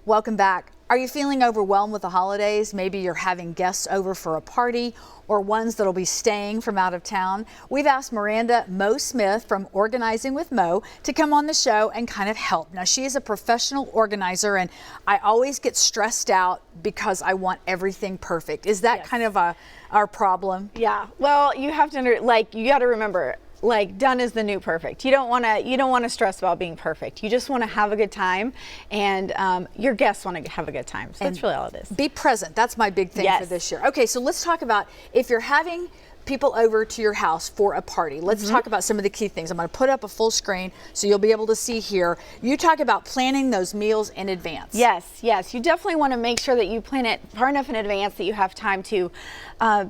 Welcome back. Are you feeling overwhelmed with the holidays? Maybe you're having guests over for a party or ones that'll be staying from out of town. We've asked Miranda Mo Smith from Organizing with Mo to come on the show and kind of help. Now, she is a professional organizer, and I always get stressed out because I want everything perfect. Is that kind of our problem? Yeah. Well, you have to you got to remember, like, done is the new perfect. You don't want to stress about being perfect. You just want to have a good time, and your guests want to have a good time. So that's really all it is. Be present. That's my big thing for this year. Okay, so let's talk about if you're having people over to your house for a party. Let's talk about some of the key things. I'm going to put up a full screen so you'll be able to see here. You talk about planning those meals in advance. Yes, yes. You definitely want to make sure that you plan it far enough in advance that you have time to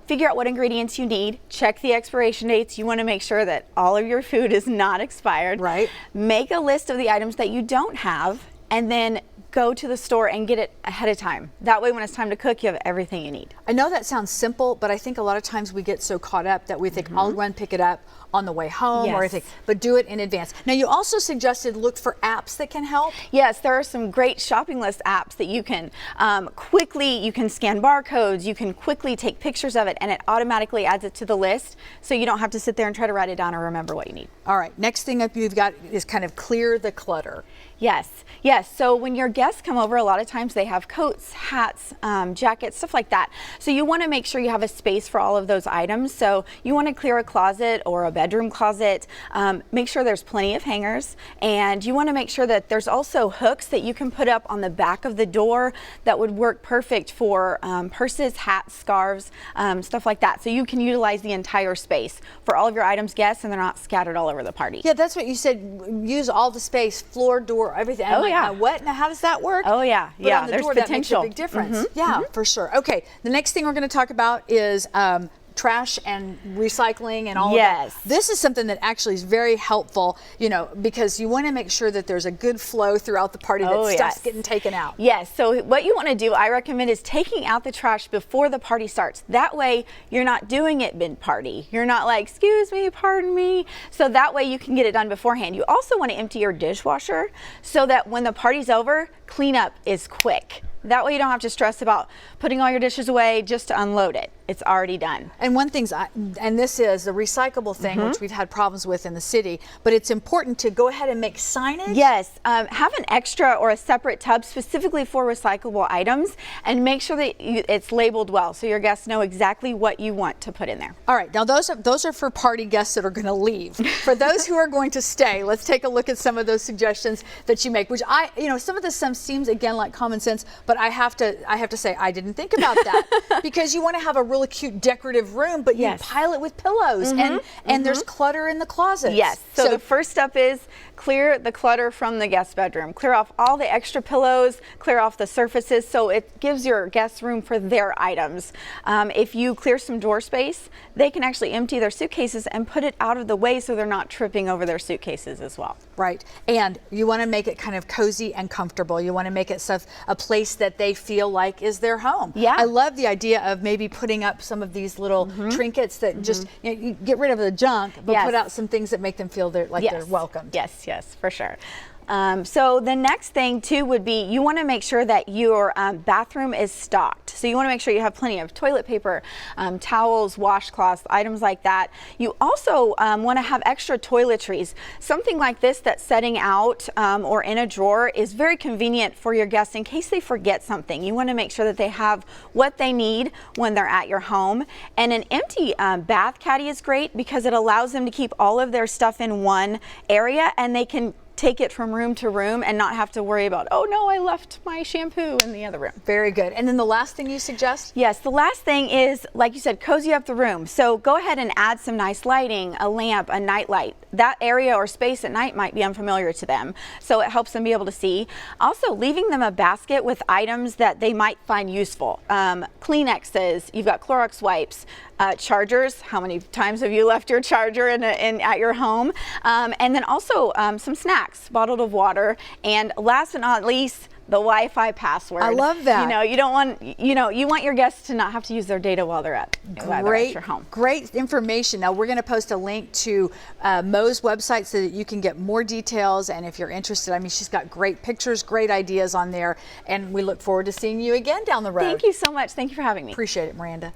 figure out what ingredients you need, check the expiration dates. You want to make sure that all of your food is not expired. Right. Make a list of the items that you don't have, and then go to the store and get it ahead of time. That way, when it's time to cook, you have everything you need. I know that sounds simple, but I think a lot of times we get so caught up that we think, I'll run pick it up on the way home or anything, but do it in advance. Now, you also suggested look for apps that can help. Yes, there are some great shopping list apps that you can you can scan barcodes, you can quickly take pictures of it, and it automatically adds it to the list, so you don't have to sit there and try to write it down or remember what you need. All right, next thing up you've got is kind of clear the clutter. Yes, yes. So when your guests come over, a lot of times they have coats, hats, jackets, stuff like that. So you want to make sure you have a space for all of those items. So you want to clear a closet or a bedroom closet. Make sure there's plenty of hangers, and you want to make sure that there's also hooks that you can put up on the back of the door that would work perfect for purses, hats, scarves, stuff like that. So you can utilize the entire space for all of your items, guests, and they're not scattered all over the party. Yeah, that's what you said. Use all the space, floor, door, everything. I'm like, yeah. now what? Now how does that work? Oh yeah, but yeah. on the There's door, potential. That makes a big difference. Yeah, for sure. Okay, the next thing we're going to talk about is trash and recycling and all of that. This is something that actually is very helpful, you know, because you want to make sure that there's a good flow throughout the party, that stuff's getting taken out. Yes, so what you want to do, I recommend, is taking out the trash before the party starts. That way you're not doing it mid-party. You're not like, excuse me, pardon me. So that way you can get it done beforehand. You also want to empty your dishwasher so that when the party's over, cleanup is quick. That way you don't have to stress about putting all your dishes away just to unload it. It's already done. And one thing, and this is the recyclable thing, which we've had problems with in the city, but it's important to go ahead and make signage. Yes, have an extra or a separate tub specifically for recyclable items, and make sure that it's labeled well so your guests know exactly what you want to put in there. All right, now those are for party guests that are going to leave. For those who are going to stay, let's take a look at some of those suggestions that you make, which some of this seems again like common sense, but I have to say I didn't think about that because you want to have a really cute decorative room, but you pile it with pillows and there's clutter in the closets. Yes. So the first step is clear the clutter from the guest bedroom. Clear off all the extra pillows, clear off the surfaces, so it gives your guests room for their items. If you clear some drawer space, they can actually empty their suitcases and put it out of the way so they're not tripping over their suitcases as well. Right. And you want to make it kind of cozy and comfortable. You want to make it a place that they feel like is their home. Yeah. I love the idea of maybe putting up some of these little trinkets that just, you get rid of the junk, but put out some things that make them feel they're welcomed. Yes, yes, for sure. So the next thing too would be you want to make sure that your bathroom is stocked. So you want to make sure you have plenty of toilet paper, towels, washcloths, items like that. You also want to have extra toiletries. Something like this that's setting out or in a drawer is very convenient for your guests in case they forget something. You want to make sure that they have what they need when they're at your home. And an empty bath caddy is great because it allows them to keep all of their stuff in one area, and they can take it from room to room and not have to worry about, oh no, I left my shampoo in the other room. Very good. And then the last thing you suggest? Yes, the last thing is, like you said, cozy up the room. So go ahead and add some nice lighting, a lamp, a night light. That area or space at night might be unfamiliar to them, so it helps them be able to see. Also, leaving them a basket with items that they might find useful. Kleenexes, you've got Clorox wipes, chargers. How many times have you left your charger at your home? And then also some snacks, bottled of water, and last but not least, the Wi-Fi password. I love that. You know, you don't want, you want your guests to not have to use their data while they're at your home. Great information. Now we're going to post a link to Mo's website so that you can get more details. And if you're interested, I mean, she's got great pictures, great ideas on there. And we look forward to seeing you again down the road. Thank you so much. Thank you for having me. Appreciate it, Miranda.